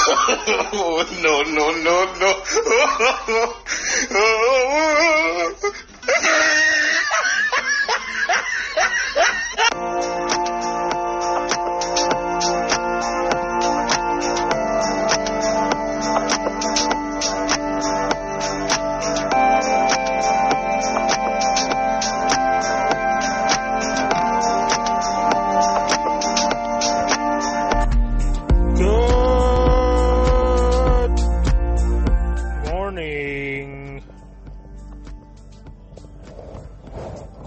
Oh, no.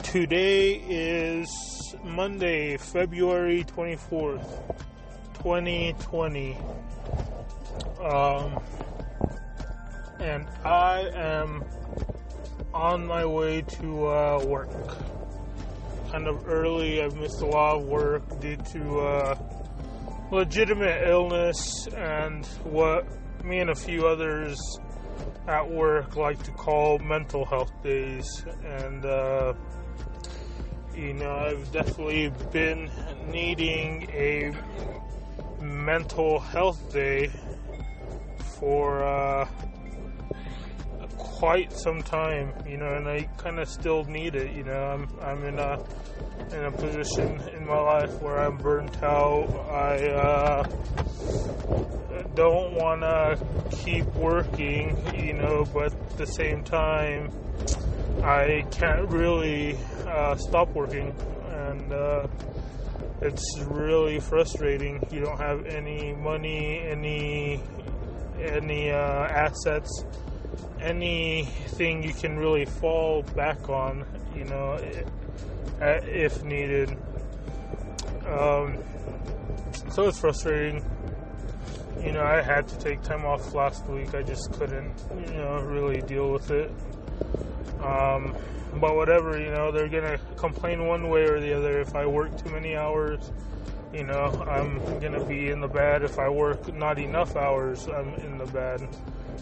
Today is Monday, February 24th, 2020. And I am on my way to work. Kind of early. I've missed a lot of work due to legitimate illness and what me and a few others at work like to call mental health days. And I've definitely been needing a mental health day for quite some time, and I kind of still need it. I'm in a position in my life where I'm burnt out. I don't want to keep working, but at the same time, I can't really stop working, and it's really frustrating. You don't have any money, any assets, anything you can really fall back on, if needed. So it's frustrating. I had to take time off last week. I just couldn't, really deal with it. But whatever, they're gonna complain one way or the other. If I work too many hours, I'm gonna be in the bad. If I work not enough hours, I'm in the bad.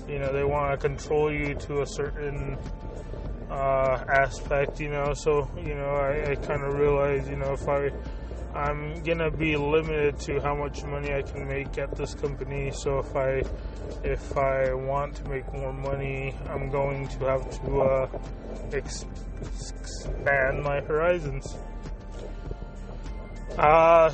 They want to control you to a certain aspect, so, I kind of realize, if I'm gonna be limited to how much money I can make at this company. So if I want to make more money, I'm going to have to expand my horizons. I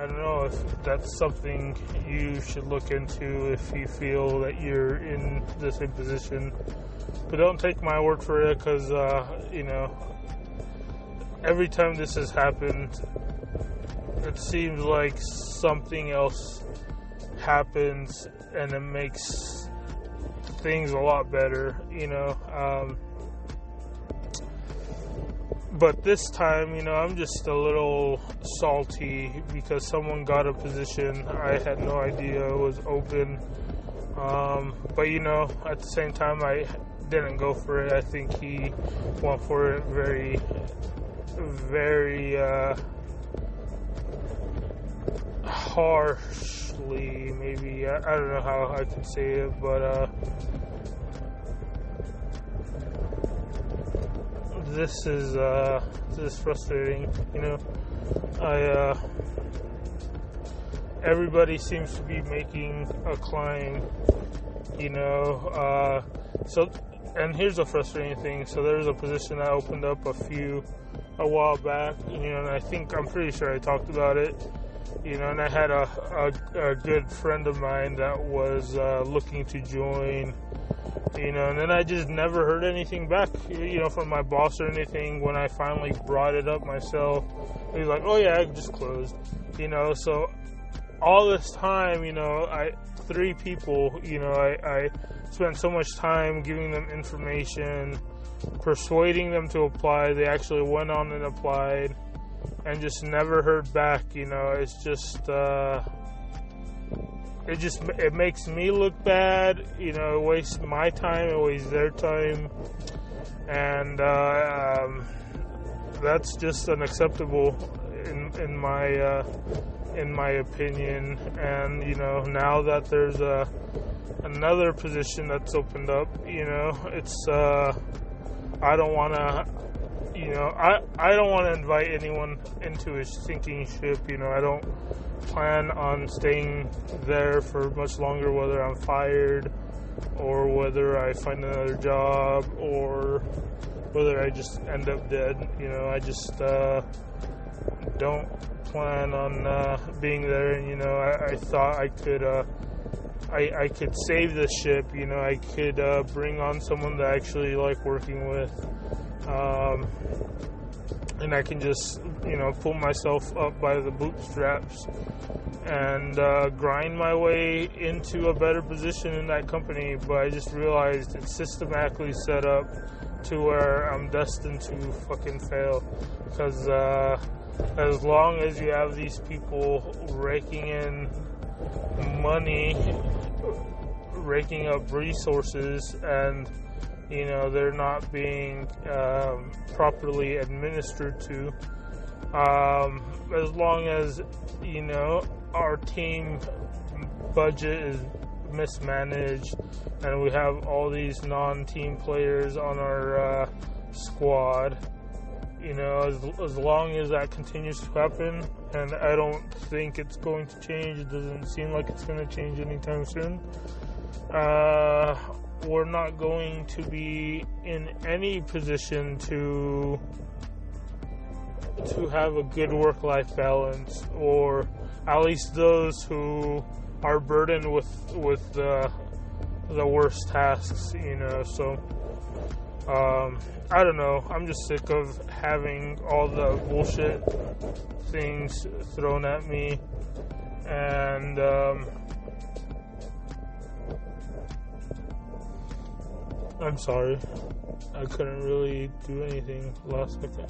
don't know if that's something you should look into if you feel that you're in the same position. But don't take my word for it, because every time this has happened, it seems like something else happens and it makes things a lot better, But this time, I'm just a little salty because someone got a position I had no idea was open. But, at the same time, I didn't go for it. I think he went for it very, very harshly, maybe. I don't know how I could say it, but this is frustrating. Everybody seems to be making a climb, so, and here's a frustrating thing. So there's a position I opened up a while back, and I'm pretty sure I talked about it, and I had a good friend of mine that was looking to join, and then I just never heard anything back, from my boss or anything. When I finally brought it up myself, he was like, oh yeah, I just closed, so all this time, three people, I spent so much time giving them information, persuading them to apply. They actually went on and applied and just never heard back. It's just, it makes me look bad, it wastes my time, it wastes their time, and that's just unacceptable in my opinion. And now that there's another position that's opened up, it's I don't want to I don't want to invite anyone into a sinking ship. I don't plan on staying there for much longer, whether I'm fired or whether I find another job or whether I just end up dead. I just don't plan on being there. And I thought I could I could save the ship. I could bring on someone that I actually like working with, and I can just pull myself up by the bootstraps and grind my way into a better position in that company. But I just realized it's systematically set up to where I'm destined to fucking fail, because as long as you have these people raking in money, raking up resources, and they're not being properly administered to, as long as our team budget is mismanaged and we have all these non-team players on our squad, as long as that continues to happen, and I don't think it's going to change, it doesn't seem like it's going to change anytime soon, we're not going to be in any position to have a good work-life balance, or at least those who are burdened with the worst tasks, so I don't know, I'm just sick of having all the bullshit things thrown at me, and I'm sorry, I couldn't really do anything last second.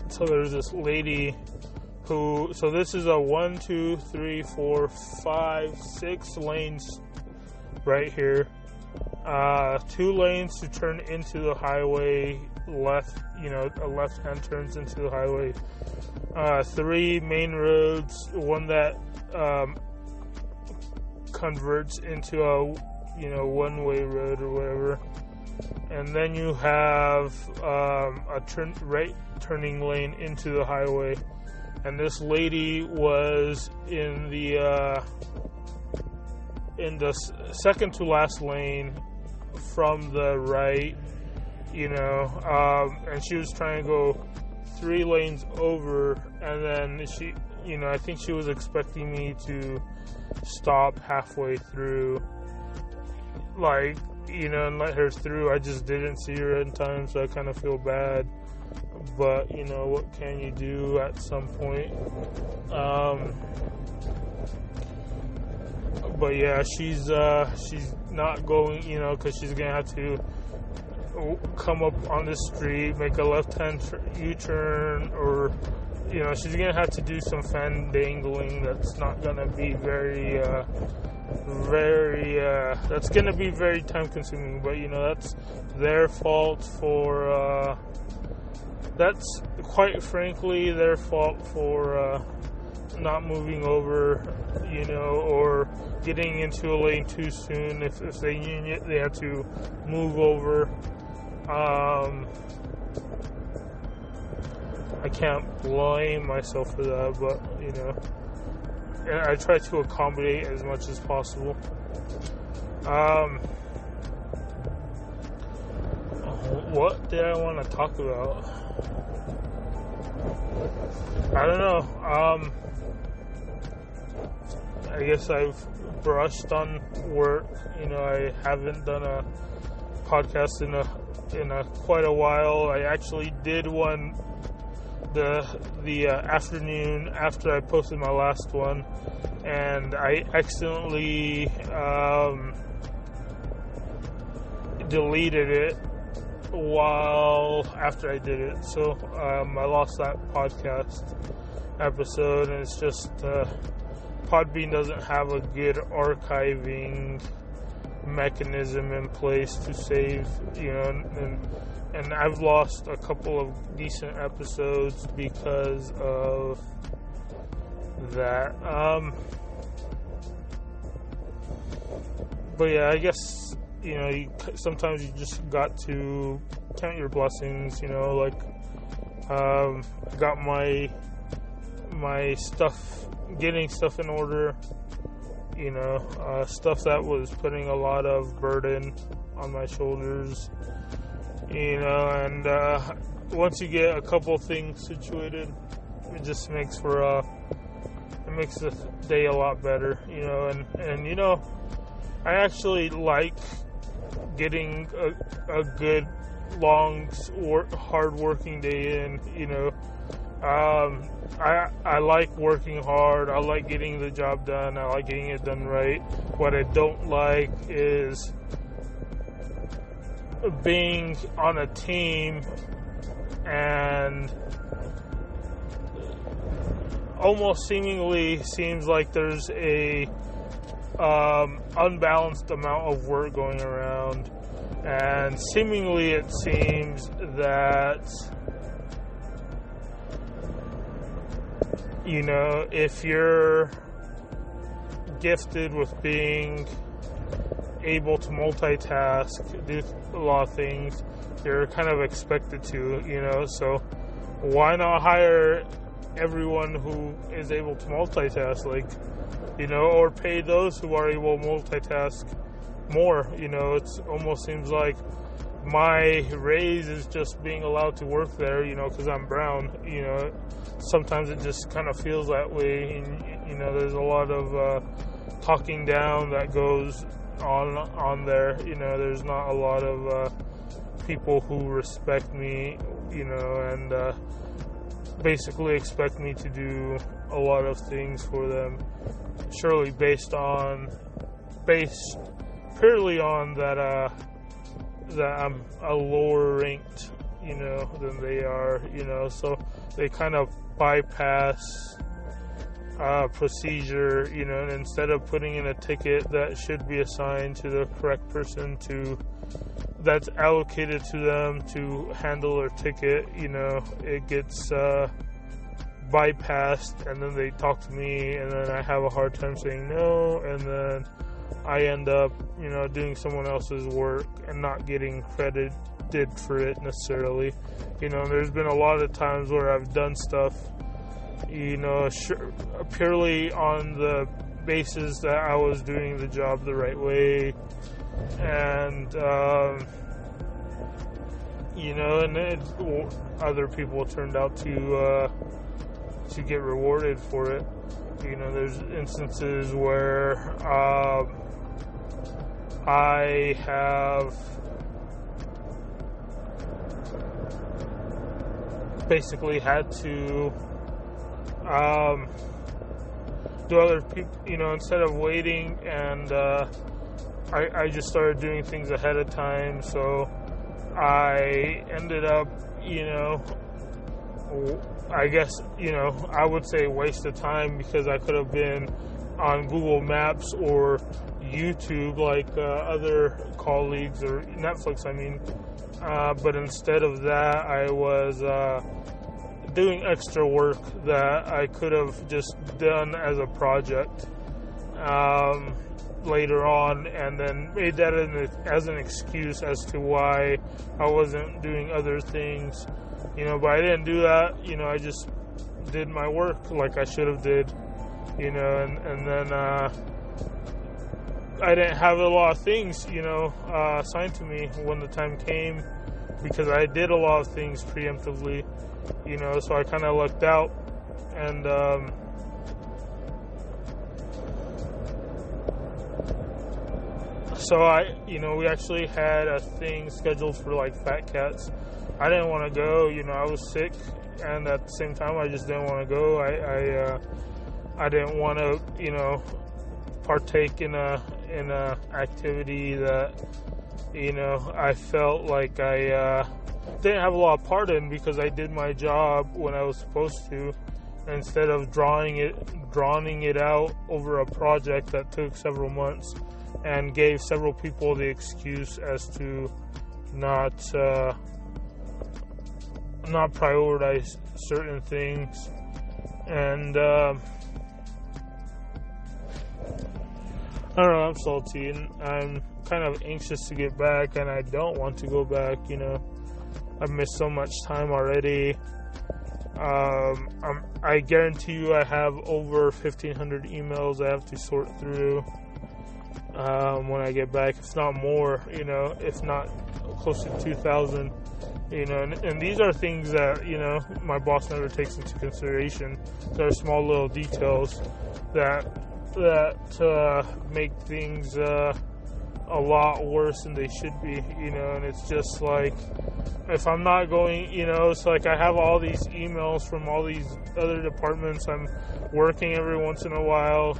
So there's this lady who, so this is a 1, 2, 3, 4, 5, 6 lanes right here. 2 lanes to turn into the highway left, a left hand turns into the highway. 3 main roads, one that converts into a one-way road or whatever, and then you have a turning lane into the highway. And this lady was in the second to last lane from the right, and she was trying to go 3 lanes over, and then she, I think she was expecting me to stop halfway through, and let her through. I just didn't see her in time, so I kind of feel bad, but what can you do at some point? But yeah, she's not going, because she's gonna have to come up on the street, make a left-hand U-turn, or she's gonna have to do some fendangling that's not gonna be very that's gonna be very time-consuming. But that's their fault for that's quite frankly their fault for not moving over, or getting into a lane too soon. If they have to move over. I can't blame myself for that, but and I try to accommodate as much as possible. What did I want to talk about? I don't know. I guess I've brushed on work. I haven't done a podcast in quite a while. I actually did one the afternoon after I posted my last one, and I accidentally deleted it while after I did it, so I lost that podcast episode. And it's just Podbean doesn't have a good archiving mechanism in place to save, and I've lost a couple of decent episodes because of that. But yeah, I guess sometimes you just got to count your blessings. Got my stuff, getting stuff in order, stuff that was putting a lot of burden on my shoulders, and once you get a couple things situated, it just makes the day a lot better, and I actually like getting a good, long, hard working day in, I like working hard. I like getting the job done. I like getting it done right. What I don't like is being on a team and almost seemingly seems like there's a unbalanced amount of work going around, and seemingly it seems that if you're gifted with being able to multitask, do a lot of things, you're kind of expected to, so why not hire everyone who is able to multitask, or pay those who are able to multitask more. It almost seems like my raise is just being allowed to work there, because I'm brown. Sometimes it just kind of feels that way, and there's a lot of talking down that goes on there. There's not a lot of people who respect me, and basically expect me to do a lot of things for them, surely based purely on that I'm a lower ranked, than they are, so they kind of bypass procedure, and instead of putting in a ticket that should be assigned to the correct person that's allocated to them to handle their ticket, it gets bypassed, and then they talk to me, and then I have a hard time saying no, and then I end up, doing someone else's work and not getting credited for it necessarily. There's been a lot of times where I've done stuff, purely on the basis that I was doing the job the right way, and and other people turned out to get rewarded for it. There's instances where I have basically had to do other people, instead of waiting, and I just started doing things ahead of time, so I ended up, I guess, I would say waste of time, because I could have been on Google Maps or YouTube like other colleagues, or Netflix, but instead of that, I was doing extra work that I could have just done as a project later on, and then made that as an excuse as to why I wasn't doing other things, but I didn't do that. I just did my work like I should have did, and then I didn't have a lot of things, assigned to me when the time came, because I did a lot of things preemptively, so I kind of lucked out, and so we actually had a thing scheduled for like fat cats. I didn't want to go, I was sick, and at the same time, I just didn't want to go. I didn't want to, partake in a activity that, I felt like I didn't have a lot of part in, because I did my job when I was supposed to, instead of drawing it out over a project that took several months, and gave several people the excuse as to not prioritize certain things. And I don't know, I'm salty, and I'm kind of anxious to get back, and I don't want to go back. I've missed so much time already, I guarantee you I have over 1,500 emails I have to sort through when I get back, if not more, if not close to 2,000, and these are things that, my boss never takes into consideration. There are small little details that make things a lot worse than they should be, and it's just like, if I'm not going, it's like I have all these emails from all these other departments. I'm working every once in a while,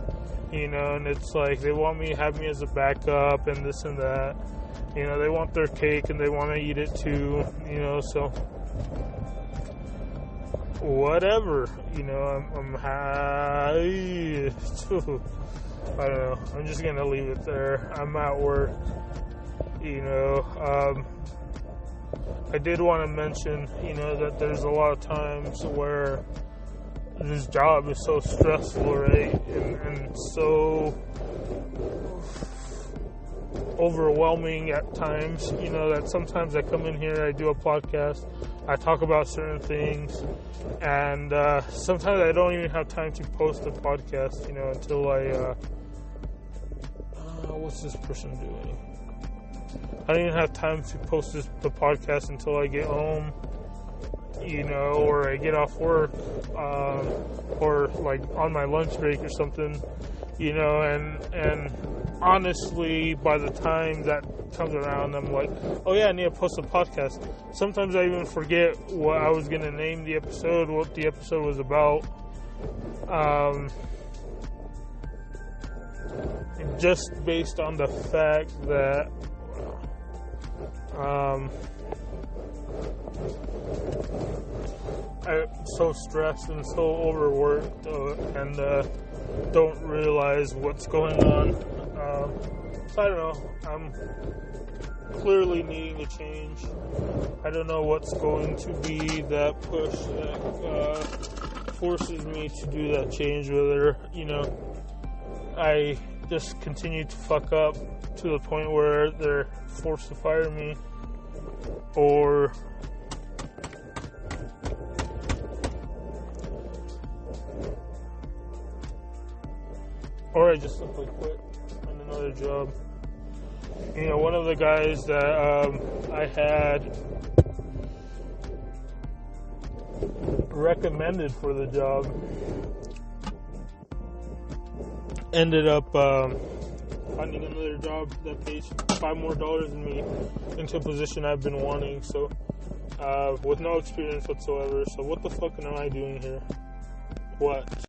and it's like they want me to have me as a backup and this and that. They want their cake and they want to eat it too, so whatever, I'm high. I don't know. I'm just going to leave it there. I'm at work, I did want to mention, that there's a lot of times where this job is so stressful, right? And so overwhelming at times, that sometimes I come in here, I do a podcast, I talk about certain things, and sometimes I don't even have time to post a podcast, until I, what's this person doing? I don't even have time to post the podcast until I get home, or I get off work, or like on my lunch break or something, and honestly, by the time that comes around, I'm like, oh yeah, I need to post a podcast. Sometimes I even forget what I was going to name the episode, what the episode was about, just based on the fact that I'm so stressed and so overworked, and don't realize what's going on. So I don't know. I'm clearly needing a change. I don't know what's going to be that push that forces me to do that change, whether, I just continue to fuck up to the point where they're forced to fire me, or I just simply quit on another job. One of the guys that I had recommended for the job ended up finding another job that pays $5 more than me into a position I've been wanting, so with no experience whatsoever. So what the fuck am I doing here? What?